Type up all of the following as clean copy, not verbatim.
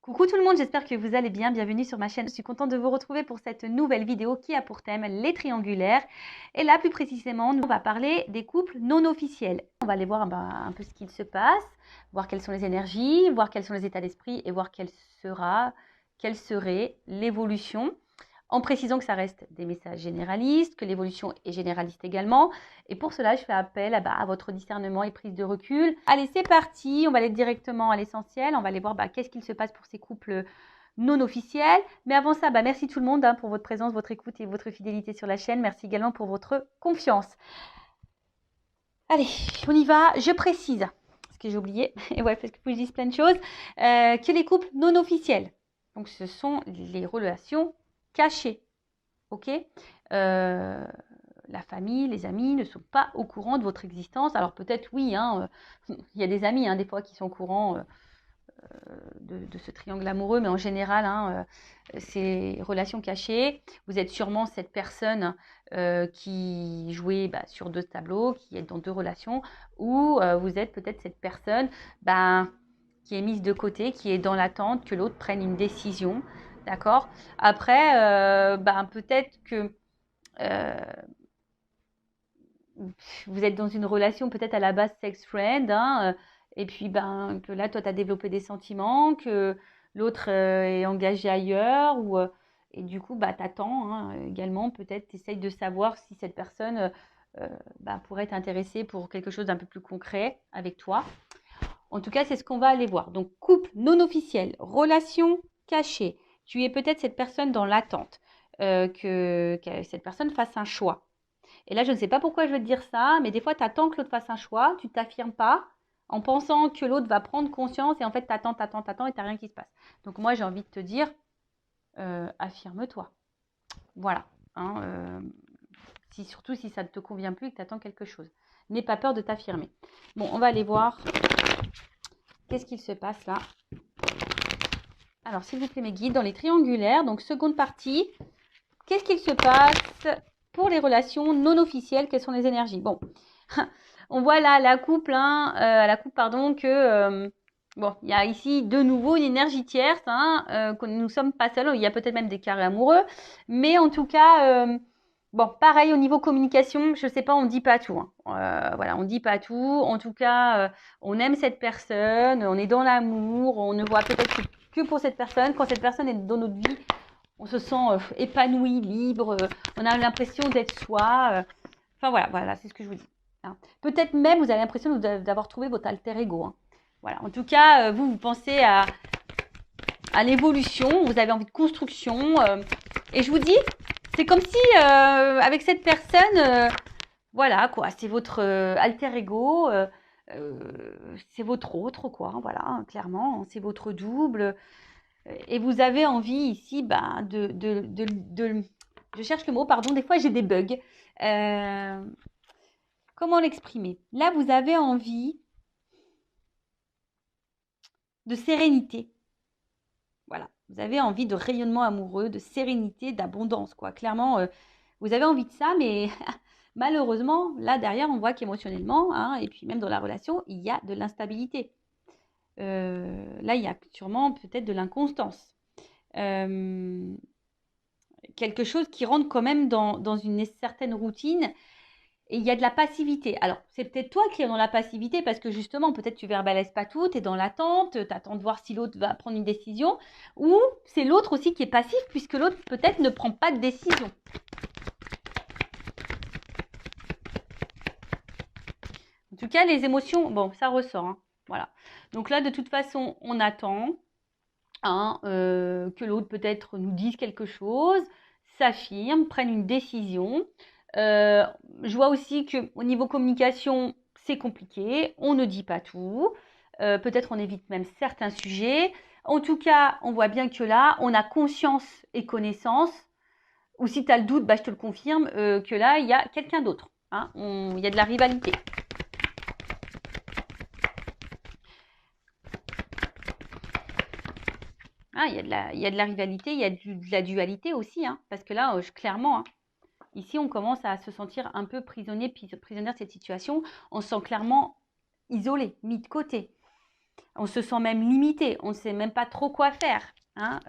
Coucou tout le monde, j'espère que vous allez bien. Bienvenue sur ma chaîne. Je suis contente de vous retrouver pour cette nouvelle vidéo qui a pour thème les triangulaires. Et là, plus précisément, on va parler des couples non officiels. On va aller voir un peu ce qu'il se passe, voir quelles sont les énergies, voir quels sont les états d'esprit et voir quelle serait l'évolution. En précisant que ça reste des messages généralistes, que l'évolution est généraliste également. Et pour cela, je fais appel à votre discernement et prise de recul. Allez, c'est parti, on va aller directement à l'essentiel. On va aller voir qu'est-ce qu'il se passe pour ces couples non officiels. Mais avant ça, merci tout le monde pour votre présence, votre écoute et votre fidélité sur la chaîne. Merci également pour votre confiance. Allez, on y va. Je précise, parce que j'ai oublié, et ouais, parce que je dis plein de choses, que les couples non officiels, donc ce sont les relations cachées, ok, la famille, les amis ne sont pas au courant de votre existence. Alors peut-être oui, il y a des amis des fois qui sont au courant de ce triangle amoureux, mais en général, ces relations cachées, vous êtes sûrement cette personne qui jouait sur deux tableaux, qui est dans deux relations, ou vous êtes peut-être cette personne qui est mise de côté, qui est dans l'attente que l'autre prenne une décision, d'accord. Après, peut-être que vous êtes dans une relation peut-être à la base sex friend, et puis que là, toi, tu as développé des sentiments, que l'autre est engagé ailleurs, et du coup, tu attends également, peut-être, tu essayes de savoir si cette personne pourrait t'intéresser pour quelque chose d'un peu plus concret avec toi. En tout cas, c'est ce qu'on va aller voir. Donc, couple non officiel, relation cachée. Tu es peut-être cette personne dans l'attente, que cette personne fasse un choix. Et là, je ne sais pas pourquoi je veux te dire ça, mais des fois, tu attends que l'autre fasse un choix, tu ne t'affirmes pas en pensant que l'autre va prendre conscience et en fait, tu attends et tu n'as rien qui se passe. Donc moi, j'ai envie de te dire, affirme-toi. Voilà. Surtout si ça ne te convient plus et que tu attends quelque chose. N'aie pas peur de t'affirmer. Bon, on va aller voir qu'est-ce qu'il se passe là. Alors, s'il vous plaît, mes guides, dans les triangulaires, donc seconde partie, qu'est-ce qu'il se passe pour les relations non officielles? Quelles sont les énergies? Bon, on voit là la coupe, que il y a ici de nouveau une énergie tierce, que nous ne sommes pas seuls. Il y a peut-être même des carrés amoureux, mais en tout cas, pareil au niveau communication, je ne sais pas, on ne dit pas tout. Voilà, on ne dit pas tout. En tout cas, on aime cette personne, on est dans l'amour, on ne voit peut-être que pour cette personne. Quand cette personne est dans notre vie, on se sent épanoui, libre, on a l'impression d'être soi. Voilà, c'est ce que je vous dis. Peut-être même vous avez l'impression d'avoir trouvé votre alter ego. Voilà. En tout cas, vous pensez à l'évolution, vous avez envie de construction. Et je vous dis, c'est comme si avec cette personne, voilà quoi, c'est votre alter ego, c'est votre autre quoi, voilà, clairement, c'est votre double. Et vous avez envie ici je cherche le mot, pardon, des fois j'ai des bugs. Comment l'exprimer? Là, vous avez envie de sérénité. Voilà, vous avez envie de rayonnement amoureux, de sérénité, d'abondance, quoi. Clairement, vous avez envie de ça, mais malheureusement, là derrière, on voit qu'émotionnellement, et puis même dans la relation, il y a de l'instabilité. Là, il y a sûrement peut-être de l'inconstance. Quelque chose qui rentre quand même dans une certaine routine. Et il y a de la passivité. Alors, c'est peut-être toi qui es dans la passivité parce que justement, peut-être tu verbalises pas tout, tu es dans l'attente, tu attends de voir si l'autre va prendre une décision. Ou c'est l'autre aussi qui est passif puisque l'autre peut-être ne prend pas de décision. En tout cas, les émotions, bon, ça ressort. Voilà. Donc là, de toute façon, on attend que l'autre peut-être nous dise quelque chose, s'affirme, prenne une décision. Je vois aussi qu'au niveau communication, c'est compliqué. On ne dit pas tout. Peut-être on évite même certains sujets. En tout cas, on voit bien que là, on a conscience et connaissance. Ou si tu as le doute, je te le confirme, que là, il y a quelqu'un d'autre. Il y a de la rivalité. Il y a de la rivalité, il y a de la dualité aussi. Parce que là, clairement... Ici, on commence à se sentir un peu prisonnière de cette situation. On se sent clairement isolé, mis de côté. On se sent même limité. On ne sait même pas trop quoi faire hein,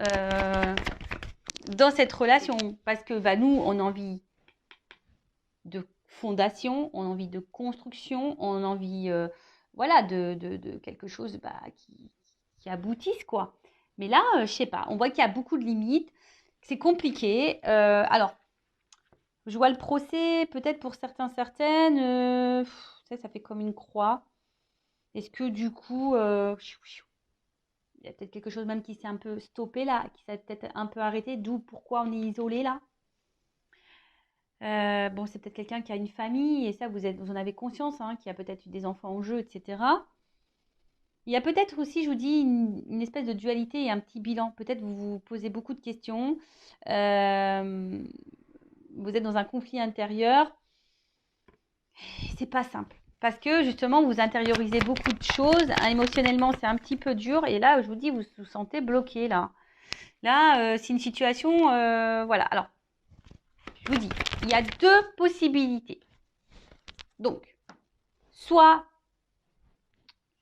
dans cette relation. Parce que bah, nous, on a envie de fondation, on a envie de construction, on a envie voilà, de quelque chose bah, qui aboutisse, quoi. Mais là, je sais pas, on voit qu'il y a beaucoup de limites, c'est compliqué. Alors, je vois le procès, peut-être pour certains, certaines, ça fait comme une croix. Est-ce que du coup, il y a peut-être quelque chose même qui s'est un peu stoppé là, qui s'est peut-être un peu arrêté, d'où pourquoi on est isolé là. Bon, c'est peut-être quelqu'un qui a une famille et ça, vous en avez conscience, hein, qui a peut-être eu des enfants en jeu, etc. Il y a peut-être aussi, je vous dis, une espèce de dualité et un petit bilan. Peut-être vous vous posez beaucoup de questions. Vous êtes dans un conflit intérieur. C'est pas simple. Parce que justement, vous intériorisez beaucoup de choses. Émotionnellement, c'est un petit peu dur. Et là, je vous dis, vous vous sentez bloqué là. Là, c'est une situation. Voilà. Alors, je vous dis, il y a deux possibilités. Donc, soit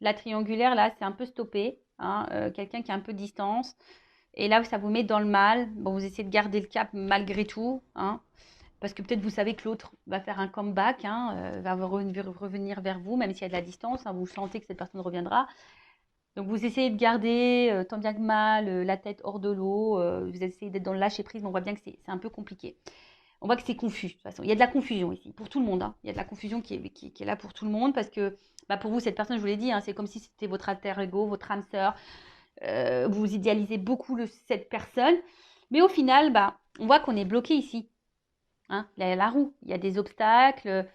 la triangulaire, là, c'est un peu stoppé. Hein, quelqu'un qui a un peu de distance. Et là, ça vous met dans le mal. Bon, vous essayez de garder le cap malgré tout. Hein, parce que peut-être vous savez que l'autre va faire un comeback, hein, va revenir vers vous, même s'il y a de la distance. Hein, vous sentez que cette personne reviendra. Donc, vous essayez de garder, tant bien que mal, la tête hors de l'eau. Vous essayez d'être dans le lâcher-prise, mais on voit bien que c'est un peu compliqué. On voit que c'est confus, de toute façon. Il y a de la confusion ici, pour tout le monde. Hein. Il y a de la confusion qui est là pour tout le monde, parce que bah, pour vous, cette personne, je vous l'ai dit, hein, c'est comme si c'était votre alter ego, votre âme sœur. Vous idéalisez beaucoup cette personne. Mais au final, bah, on voit qu'on est bloqué ici. Hein, la roue, il y a des obstacles.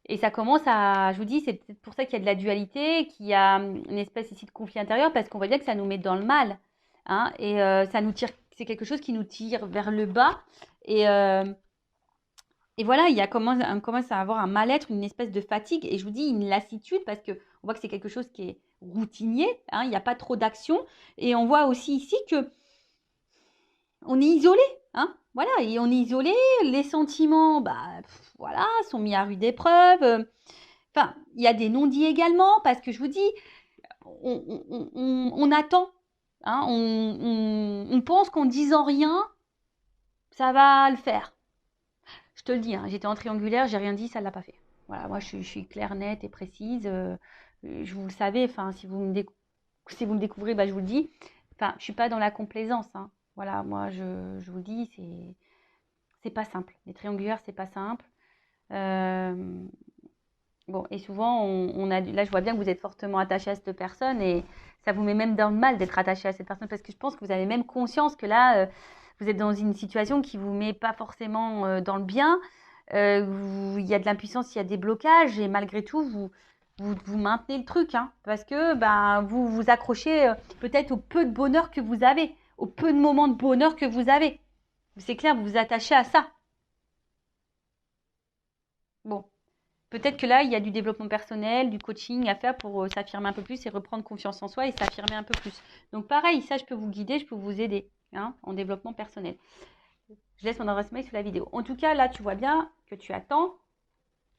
Et ça commence à, je vous dis, c'est peut-être pour ça qu'il y a de la dualité, qu'il y a une espèce ici de conflit intérieur, parce qu'on voit bien que ça nous met dans le mal. Hein, et ça nous tire, c'est quelque chose qui nous tire vers le bas. Et voilà, on commence à avoir un mal-être, une espèce de fatigue. Et je vous dis, une lassitude, parce qu'on voit que c'est quelque chose qui est routinier. Hein, il n'y a pas trop d'action. Et on voit aussi ici que on est isolé. Hein, voilà, et on est isolé. Les sentiments, bah, voilà, sont mis à rude épreuve. Enfin, il y a des non-dits également, parce que je vous dis, on attend. Hein, on pense qu'en disant rien, ça va le faire. Je te le dis, hein, j'étais en triangulaire, j'ai rien dit, ça ne l'a pas fait. Voilà, moi je suis claire, nette et précise. Je vous le savez, enfin, si vous me découvrez, bah, je vous le dis. Enfin, je ne suis pas dans la complaisance. Hein. Voilà, moi je vous le dis, c'est pas simple. Les triangulaires, c'est pas simple. Bon, et souvent, là, je vois bien que vous êtes fortement attaché à cette personne et ça vous met même dans le mal d'être attaché à cette personne parce que je pense que vous avez même conscience que là, vous êtes dans une situation qui ne vous met pas forcément dans le bien. Il y a de l'impuissance, il y a des blocages et malgré tout, vous maintenez le truc hein, parce que ben, vous vous accrochez peut-être au peu de bonheur que vous avez, au peu de moments de bonheur que vous avez. C'est clair, vous vous attachez à ça. Bon. Peut-être que là, il y a du développement personnel, du coaching à faire pour s'affirmer un peu plus et reprendre confiance en soi et s'affirmer un peu plus. Donc pareil, ça, je peux vous guider, je peux vous aider hein, en développement personnel. Je laisse mon adresse mail sous la vidéo. En tout cas, là, tu vois bien que tu attends.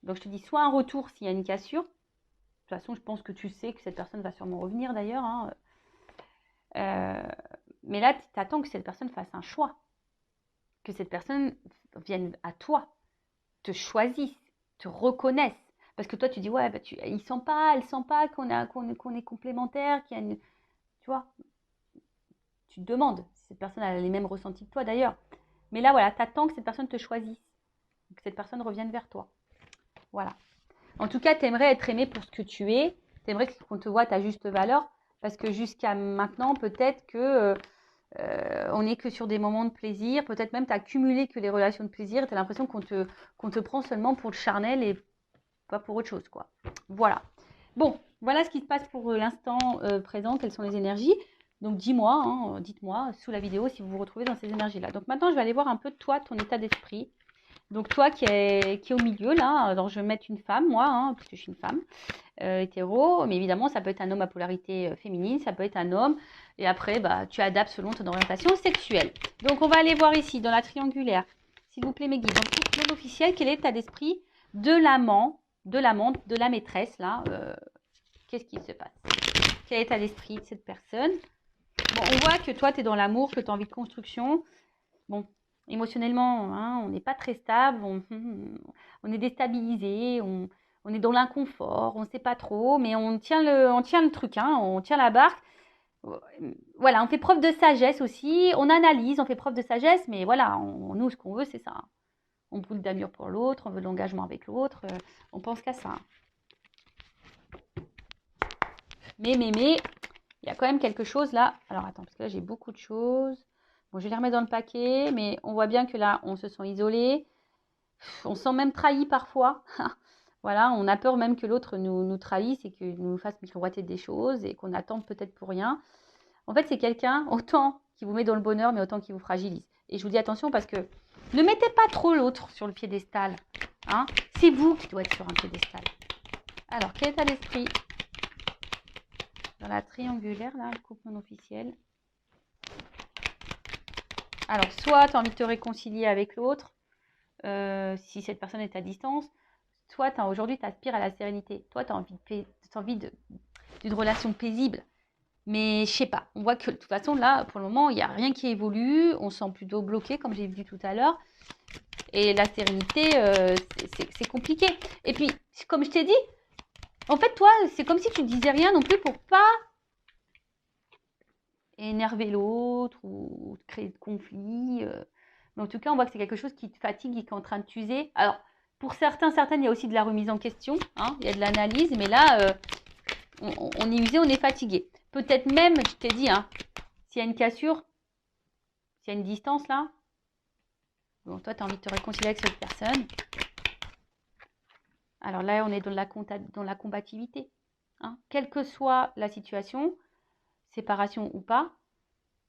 Donc, je te dis soit un retour s'il y a une cassure. De toute façon, je pense que tu sais que cette personne va sûrement revenir d'ailleurs. Hein. Mais là, tu attends que cette personne fasse un choix. Que cette personne vienne à toi, te choisisse, te reconnaissent. Parce que toi, tu dis, ouais, bah, il sent pas, elle sent pas qu'on est complémentaires, qu'il y a une... Tu vois, tu te demandes si cette personne a les mêmes ressentis que toi d'ailleurs. Mais là, voilà, tu attends que cette personne te choisisse, que cette personne revienne vers toi. Voilà. En tout cas, tu aimerais être aimé pour ce que tu es. Tu aimerais qu'on te voit à ta juste valeur. Parce que jusqu'à maintenant, peut-être que on n'est que sur des moments de plaisir. Peut-être même tu as cumulé que les relations de plaisir. Tu as l'impression qu'on te prend seulement pour le charnel et pas pour autre chose, quoi. Voilà. Bon, voilà ce qui se passe pour l'instant présent. Quelles sont les énergies? Donc, dis-moi, hein, dites-moi sous la vidéo si vous vous retrouvez dans ces énergies-là. Donc, maintenant, je vais aller voir un peu de toi, ton état d'esprit. Donc, toi qui est au milieu, là, alors je vais mettre une femme, moi, hein, parce que je suis une femme hétéro. Mais évidemment, ça peut être un homme à polarité féminine, ça peut être un homme. Et après, bah, tu adaptes selon ton orientation sexuelle. Donc, on va aller voir ici, dans la triangulaire. S'il vous plaît, mes guides. Donc, pour l'homme officiel, quel est l'état d'esprit de l'amant, de l'amante, de la maîtresse, là Qu'est-ce qui se passe? Quel état d'esprit de cette personne? Bon, on voit que toi, tu es dans l'amour, que tu as envie de construction. Bon, émotionnellement, hein, on n'est pas très stable, on est déstabilisé, on est dans l'inconfort, on ne sait pas trop, mais on tient le truc, hein, on tient la barque. Voilà, on fait preuve de sagesse aussi, on analyse, on fait preuve de sagesse, mais voilà, nous, ce qu'on veut, c'est ça. Hein. On brûle d'amour pour l'autre, on veut de l'engagement avec l'autre, on pense qu'à ça. Hein. Mais, il y a quand même quelque chose là. Alors, attends, parce que là, j'ai beaucoup de choses. Bon, je vais les remettre dans le paquet, mais on voit bien que là, on se sent isolé. On se sent même trahi parfois. Voilà, on a peur même que l'autre nous trahisse et qu'il nous fasse miroiter des choses et qu'on attende peut-être pour rien. En fait, c'est quelqu'un, autant qui vous met dans le bonheur, mais autant qui vous fragilise. Et je vous dis attention parce que ne mettez pas trop l'autre sur le piédestal. Hein. C'est vous qui doit être sur un piédestal. Alors, quel état d'esprit dans la triangulaire, là, le couple non officiel? Alors, soit tu as envie de te réconcilier avec l'autre, si cette personne est à distance, soit aujourd'hui, tu aspires à la sérénité. Toi, tu as envie d'une relation paisible. Mais je sais pas, on voit que de toute façon, là, pour le moment, il n'y a rien qui évolue. On se sent plutôt bloqué, comme j'ai vu tout à l'heure. Et la sérénité, c'est compliqué. Et puis, comme je t'ai dit, en fait, toi, c'est comme si tu ne disais rien non plus pour pas énerver l'autre ou créer de conflits. Mais en tout cas, on voit que c'est quelque chose qui te fatigue et qui est en train de t'user. Alors, pour certaines, il y a aussi de la remise en question. Hein, il y a de l'analyse, mais là, on est usé, on est fatigué. Peut-être même, je t'ai dit, hein, s'il y a une cassure, s'il y a une distance là, bon, toi, tu as envie de te réconcilier avec cette personne. Alors là, on est dans la combativité. Hein. Quelle que soit la situation, séparation ou pas,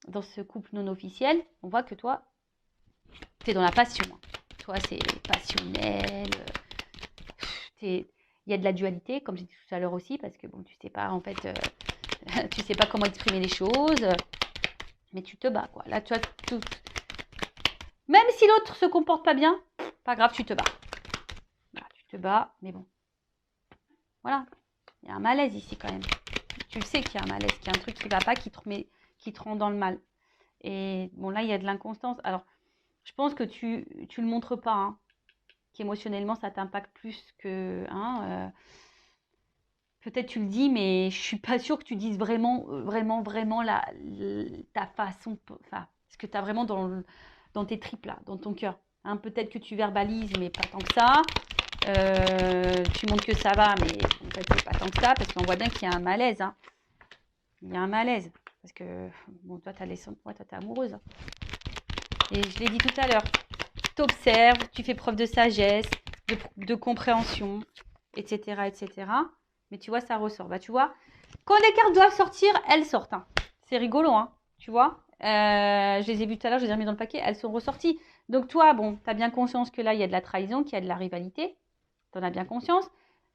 dans ce couple non officiel, on voit que toi, tu es dans la passion. Hein. Toi, c'est passionnel. Il y a de la dualité, comme j'ai dit tout à l'heure aussi, parce que bon, tu sais pas, en fait, tu sais pas comment exprimer les choses, mais tu te bats, quoi. Là, tu vois, même si l'autre se comporte pas bien, pas grave, tu te bats. Voilà, tu te bats, mais bon. Voilà, il y a un malaise ici quand même. Tu le sais qu'il y a un malaise, qu'il y a un truc qui va pas, qui te rend dans le mal. Et bon, là, il y a de l'inconstance. Alors, je pense que tu le montres pas, hein, qu'émotionnellement, ça t'impacte plus que... Hein, peut-être tu le dis, mais je suis pas sûre que tu dises vraiment ta façon... Enfin, ce que tu as vraiment dans tes tripes, là, dans ton cœur. Hein, peut-être que tu verbalises, mais pas tant que ça. Tu montres que ça va, mais en fait, c'est pas tant que ça, parce qu'on voit bien qu'il y a un malaise. Hein. Il y a un malaise. Parce que, bon, toi, t'es amoureuse. Et je l'ai dit tout à l'heure. T'observes, tu fais preuve de sagesse, de compréhension, etc., etc. Mais tu vois, ça ressort. Bah, tu vois, quand les cartes doivent sortir, elles sortent. Hein. C'est rigolo, hein, tu vois. Je les ai vues tout à l'heure, je les ai remis dans le paquet, elles sont ressorties. Donc toi, bon, tu as bien conscience que là, il y a de la trahison, qu'il y a de la rivalité. Tu en as bien conscience.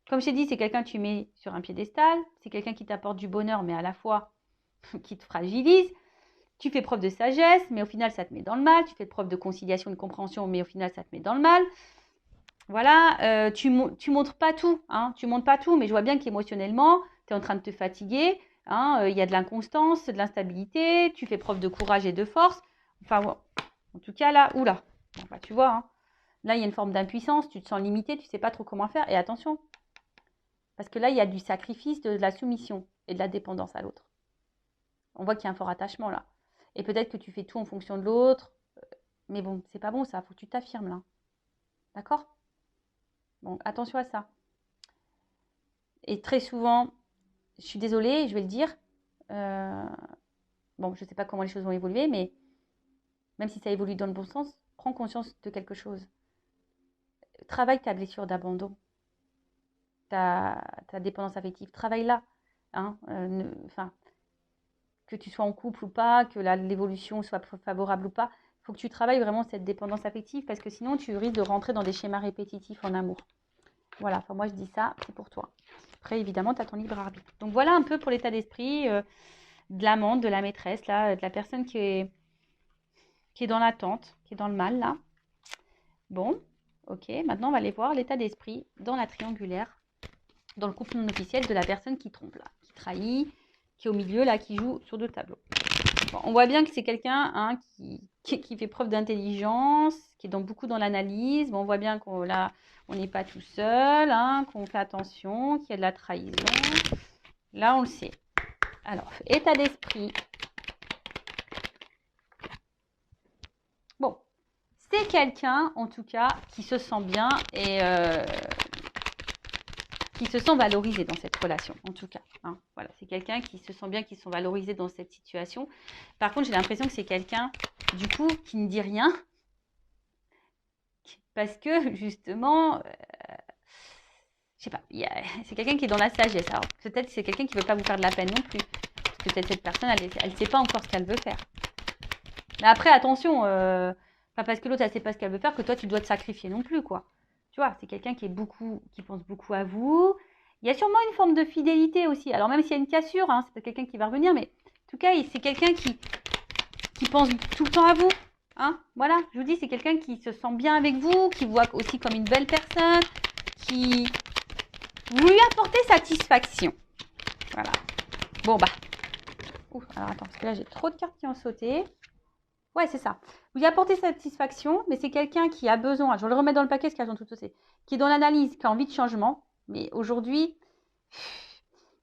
Comme je t'ai dit, c'est quelqu'un que tu mets sur un piédestal. C'est quelqu'un qui t'apporte du bonheur, mais à la fois qui te fragilise. Tu fais preuve de sagesse, mais au final, ça te met dans le mal. Tu fais preuve de conciliation, de compréhension, mais au final, ça te met dans le mal. Voilà, tu montres pas tout. Hein, tu montres pas tout, mais je vois bien qu'émotionnellement, tu es en train de te fatiguer. Hein, y a de l'inconstance, de l'instabilité. Tu fais preuve de courage et de force. Enfin, bon, en tout cas, là, oula. Enfin, tu vois, hein, là, il y a une forme d'impuissance. Tu te sens limité, tu sais pas trop comment faire. Et attention, parce que là, il y a du sacrifice, de la soumission et de la dépendance à l'autre. On voit qu'il y a un fort attachement là. Et peut-être que tu fais tout en fonction de l'autre. Mais bon, c'est pas bon ça, faut que tu t'affirmes là. D'accord? Donc attention à ça. Et très souvent, je suis désolée, je vais le dire. Bon, je ne sais pas comment les choses vont évoluer, mais même si ça évolue dans le bon sens, prends conscience de quelque chose. Travaille ta blessure d'abandon, ta dépendance affective. Travaille-la. Hein, que tu sois en couple ou pas, que l'évolution soit favorable ou pas, il faut que tu travailles vraiment cette dépendance affective parce que sinon tu risques de rentrer dans des schémas répétitifs en amour. Voilà, enfin moi je dis ça, c'est pour toi. Après évidemment tu as ton libre arbitre. Donc voilà un peu pour l'état d'esprit de l'amante, de la maîtresse, là, de la personne qui est dans l'attente, qui est dans le mal là. Bon, ok, maintenant on va aller voir l'état d'esprit dans la triangulaire, dans le couple non officiel de la personne qui trompe là, qui trahit, qui est au milieu, là, qui joue sur 2 tableaux. Bon, on voit bien que c'est quelqu'un hein, qui fait preuve d'intelligence, qui est beaucoup dans l'analyse. Bon, on voit bien qu'on là, on n'est pas tout seul, hein, qu'on fait attention, qu'il y a de la trahison. Là, on le sait. Alors, état d'esprit. Bon, c'est quelqu'un, en tout cas, qui se sent bien et qui se sent valorisé dans cette relation, en tout cas. Hein. Voilà, c'est quelqu'un qui se sent bien, qui se sent valorisé dans cette situation. Par contre, j'ai l'impression que c'est quelqu'un, du coup, qui ne dit rien. Parce que, justement, je sais pas, c'est quelqu'un qui est dans la sagesse. Alors, peut-être que c'est quelqu'un qui ne veut pas vous faire de la peine non plus. Parce que peut-être cette personne, elle ne sait pas encore ce qu'elle veut faire. Mais après, attention, pas parce que l'autre, elle ne sait pas ce qu'elle veut faire que toi, tu dois te sacrifier non plus, quoi. Tu vois, c'est quelqu'un qui pense beaucoup à vous. Il y a sûrement une forme de fidélité aussi. Alors, même s'il y a une cassure, hein, c'est peut-être quelqu'un qui va revenir, mais en tout cas, c'est quelqu'un qui pense tout le temps à vous. Hein, voilà, je vous dis, c'est quelqu'un qui se sent bien avec vous, qui vous voit aussi comme une belle personne, qui vous lui apportez satisfaction. Voilà. Bon, bah. Ouf, alors attends, parce que là, j'ai trop de cartes qui ont sauté. Ouais, c'est ça. Vous lui apportez satisfaction, mais c'est quelqu'un qui a besoin, je vais le remettre dans le paquet, ce qu'elles ont tout sauté, qui est dans l'analyse, qui a envie de changement, mais aujourd'hui,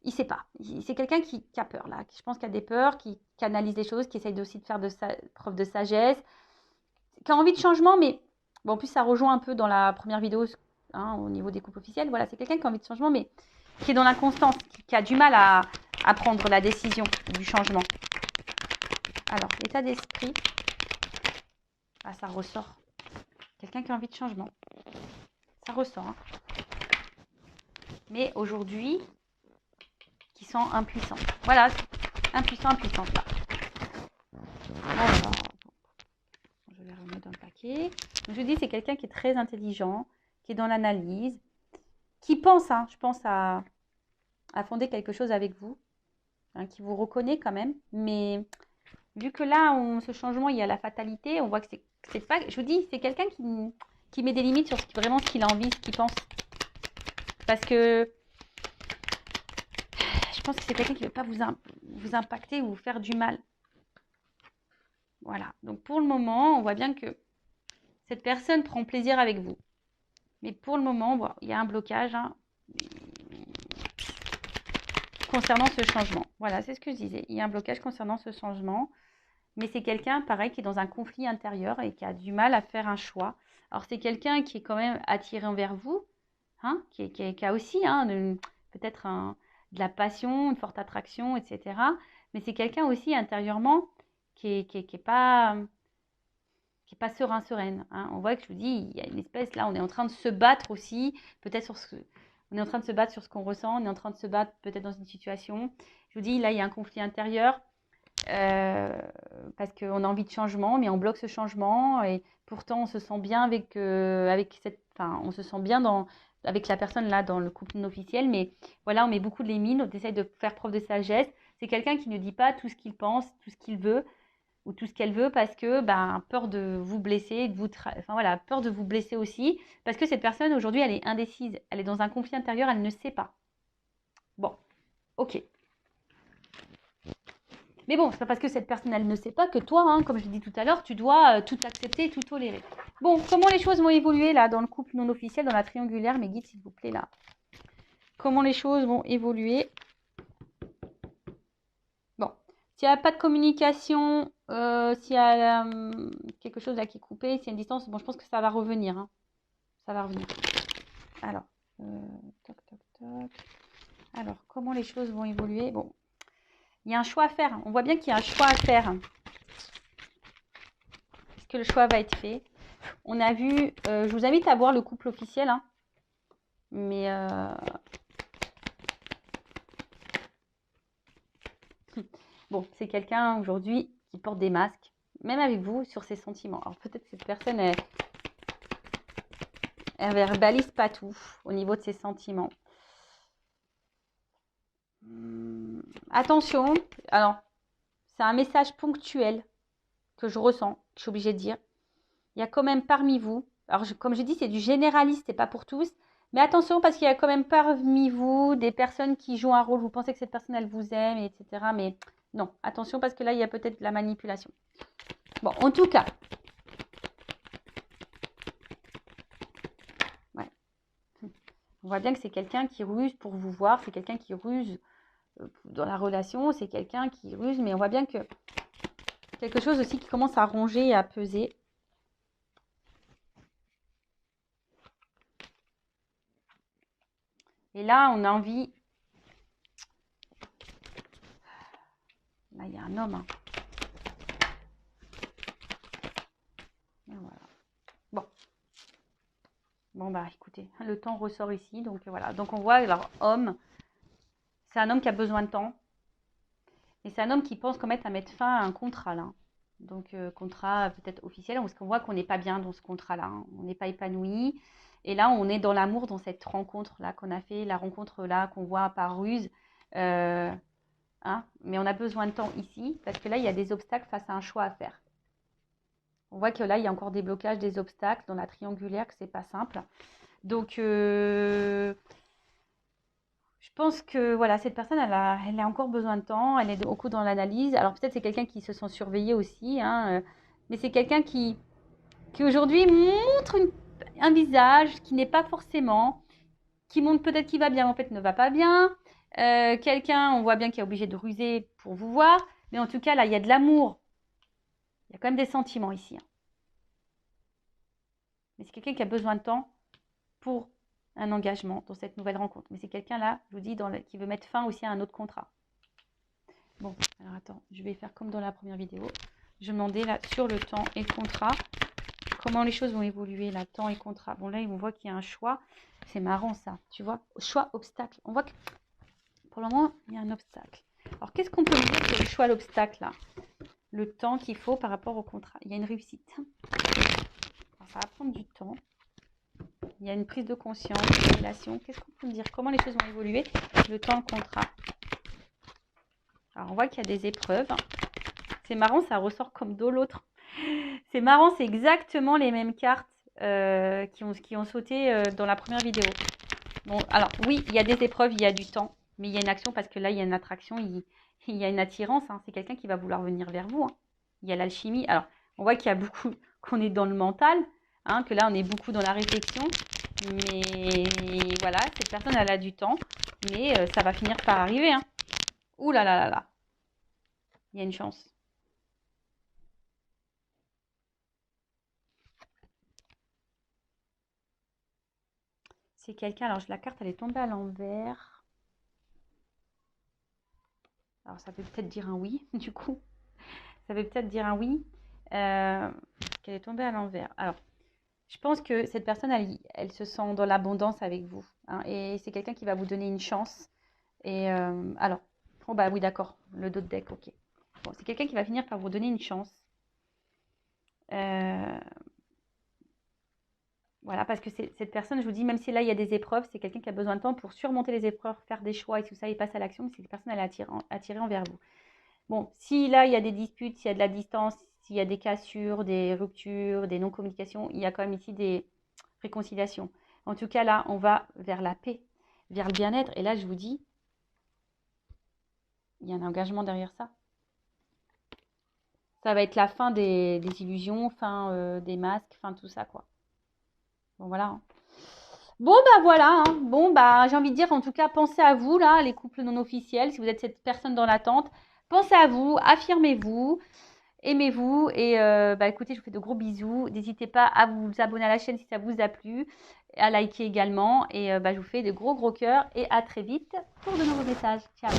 il ne sait pas. C'est quelqu'un qui a peur, là. Je pense qu'il a des peurs, qui analyse les choses, qui essaye aussi de faire preuve de sagesse, qui a envie de changement, mais bon, en plus, ça rejoint un peu dans la première vidéo, hein, au niveau des couples officiels. Voilà, c'est quelqu'un qui a envie de changement, mais qui est dans l'inconstance, qui a du mal à prendre la décision du changement. Alors, état d'esprit. Ah, ça ressort. Quelqu'un qui a envie de changement. Ça ressort. Hein. Mais aujourd'hui, qui sent impuissant. Voilà, impuissante là. Alors, je vais remettre dans le paquet. Donc, je dis, c'est quelqu'un qui est très intelligent, qui est dans l'analyse, qui pense, hein, je pense, à fonder quelque chose avec vous, hein, qui vous reconnaît quand même. Mais vu que là, ce changement, il y a la fatalité, on voit que c'est pas... Je vous dis, c'est quelqu'un qui met des limites sur vraiment ce qu'il a envie, ce qu'il pense. Parce que je pense que c'est quelqu'un qui ne veut pas vous impacter ou vous faire du mal. Voilà. Donc, pour le moment, on voit bien que cette personne prend plaisir avec vous. Mais pour le moment, bon, il y a un blocage hein, concernant ce changement. Voilà, c'est ce que je disais. Il y a un blocage concernant ce changement. Mais c'est quelqu'un, pareil, qui est dans un conflit intérieur et qui a du mal à faire un choix. Alors, c'est quelqu'un qui est quand même attiré envers vous, hein, qui a aussi hein, peut-être de la passion, une forte attraction, etc. Mais c'est quelqu'un aussi intérieurement qui est pas sereine. Hein. On voit que je vous dis, il y a une espèce, là, on est en train de se battre aussi, peut-être on est en train de se battre sur ce qu'on ressent, on est en train de se battre peut-être dans une situation. Je vous dis, là, il y a un conflit intérieur parce qu'on a envie de changement, mais on bloque ce changement et pourtant on se sent bien avec on se sent bien avec la personne là dans le couple non officiel, mais voilà, on met beaucoup de limites, on essaye de faire preuve de sagesse. C'est quelqu'un qui ne dit pas tout ce qu'il pense, tout ce qu'il veut ou tout ce qu'elle veut parce que peur de vous blesser, peur de vous blesser aussi, parce que cette personne aujourd'hui elle est indécise, elle est dans un conflit intérieur, elle ne sait pas. Bon, ok. Mais bon, c'est pas parce que cette personne elle ne sait pas que toi, hein, comme je l'ai dit tout à l'heure, tu dois tout accepter, tout tolérer. Bon, comment les choses vont évoluer là dans le couple non officiel, dans la triangulaire, mes guides s'il vous plaît là. Comment les choses vont évoluer? Bon, s'il n'y a pas de communication, s'il y a quelque chose là qui est coupé, s'il y a une distance, bon, je pense que ça va revenir. Hein. Ça va revenir. Alors, toc, toc, toc. Alors, comment les choses vont évoluer? Bon, il y a un choix à faire. On voit bien qu'il y a un choix à faire. Est-ce que le choix va être fait? On a vu, je vous invite à voir le couple officiel. Hein. Mais bon, c'est quelqu'un aujourd'hui qui porte des masques, même avec vous, sur ses sentiments. Alors peut-être que cette personne, elle verbalise pas tout au niveau de ses sentiments. Attention, alors, c'est un message ponctuel que je ressens, que je suis obligée de dire. Il y a quand même parmi vous, alors comme je dis, c'est du généraliste, c'est pas pour tous, Mais attention, parce qu'il y a quand même parmi vous des personnes qui jouent un rôle. Vous pensez que cette personne, elle vous aime, etc. Mais non, attention, parce que là, il y a peut-être de la manipulation. Bon, en tout cas. Ouais. On voit bien que c'est quelqu'un qui ruse pour vous voir. C'est quelqu'un qui ruse dans la relation. C'est quelqu'un qui ruse. Mais on voit bien que quelque chose aussi qui commence à ronger et à peser. Et là, on a envie... Là, il y a un homme. Hein. Et voilà. Bon. Bon, bah, écoutez, le temps ressort ici. Donc, voilà. Donc, on voit, alors, homme, c'est un homme qui a besoin de temps. Et c'est un homme qui pense à mettre fin à un contrat, là. Donc, contrat peut-être officiel, parce qu'on voit qu'on n'est pas bien dans ce contrat-là. Hein. On n'est pas épanoui. Et là, on est dans l'amour, dans cette rencontre-là qu'on a fait, la rencontre-là qu'on voit par ruse. Hein, mais on a besoin de temps ici, parce que là, il y a des obstacles face à un choix à faire. On voit que là, il y a encore des blocages, des obstacles dans la triangulaire, que c'est pas simple. Donc, je pense que voilà, cette personne, elle a encore besoin de temps, elle est beaucoup dans l'analyse. Alors, peut-être c'est quelqu'un qui se sent surveillé aussi, hein, mais c'est quelqu'un qui aujourd'hui montre un visage qui n'est pas forcément, qui montre peut-être qu'il va bien, mais en fait ne va pas bien. Quelqu'un, on voit bien qu'il est obligé de ruser pour vous voir, mais en tout cas, là, il y a de l'amour. Il y a quand même des sentiments ici. Hein. Mais c'est quelqu'un qui a besoin de temps pour un engagement dans cette nouvelle rencontre. Mais c'est quelqu'un là, je vous dis, qui veut mettre fin aussi à un autre contrat. Bon, alors attends, je vais faire comme dans la première vidéo. Je vais demander là sur le temps et le contrat, comment les choses vont évoluer là, temps et contrat. Bon là, on voit qu'il y a un choix. C'est marrant ça, tu vois. Choix, obstacle. On voit que pour le moment, il y a un obstacle. Alors, qu'est-ce qu'on peut dire sur le choix, l'obstacle là? Le temps qu'il faut par rapport au contrat. Il y a une réussite. Alors, ça va prendre du temps. Il y a une prise de conscience, une révélation. Qu'est-ce qu'on peut dire? Comment les choses vont évoluer? Le temps, le contrat. Alors, on voit qu'il y a des épreuves. C'est marrant, ça ressort comme d'eau l'autre. C'est marrant, c'est exactement les mêmes cartes qui ont sauté dans la première vidéo. Bon, alors oui, il y a des épreuves, il y a du temps, mais il y a une action parce que là, il y a une attraction, il y a une attirance. Hein. C'est quelqu'un qui va vouloir venir vers vous. Hein. Il y a l'alchimie. Alors, on voit qu'il y a beaucoup, qu'on est dans le mental, hein, que là, on est beaucoup dans la réflexion. Mais voilà, cette personne, elle a du temps, mais ça va finir par arriver. Hein. Ouh là là là là. Il y a une chance. C'est quelqu'un, alors la carte, elle est tombée à l'envers. Alors, ça veut peut-être dire un oui, du coup. Ça veut peut-être dire un oui. Qu'elle est tombée à l'envers. Alors, je pense que cette personne, elle se sent dans l'abondance avec vous. Hein, et c'est quelqu'un qui va vous donner une chance. Et alors, oh bah oui, d'accord. Le dos de deck, ok. Bon, c'est quelqu'un qui va finir par vous donner une chance. Voilà, parce que cette personne, je vous dis, même si là, il y a des épreuves, c'est quelqu'un qui a besoin de temps pour surmonter les épreuves, faire des choix et tout ça, et passer à l'action. Mais cette personne, elle est attirée envers vous. Bon, si là, il y a des disputes, s'il y a de la distance, s'il y a des cassures, des ruptures, des non-communications, il y a quand même ici des réconciliations. En tout cas, là, on va vers la paix, vers le bien-être. Et là, je vous dis, il y a un engagement derrière ça. Ça va être la fin des illusions, fin des masques, fin tout ça, quoi. Bon, voilà. Hein. Bon, bah voilà. Hein. Bon, bah j'ai envie de dire, en tout cas, pensez à vous, là, les couples non officiels. Si vous êtes cette personne dans l'attente, pensez à vous, affirmez-vous. Aimez-vous et bah écoutez, je vous fais de gros bisous. N'hésitez pas à vous abonner à la chaîne si ça vous a plu, à liker également et bah, je vous fais de gros cœurs et à très vite pour de nouveaux messages. Ciao.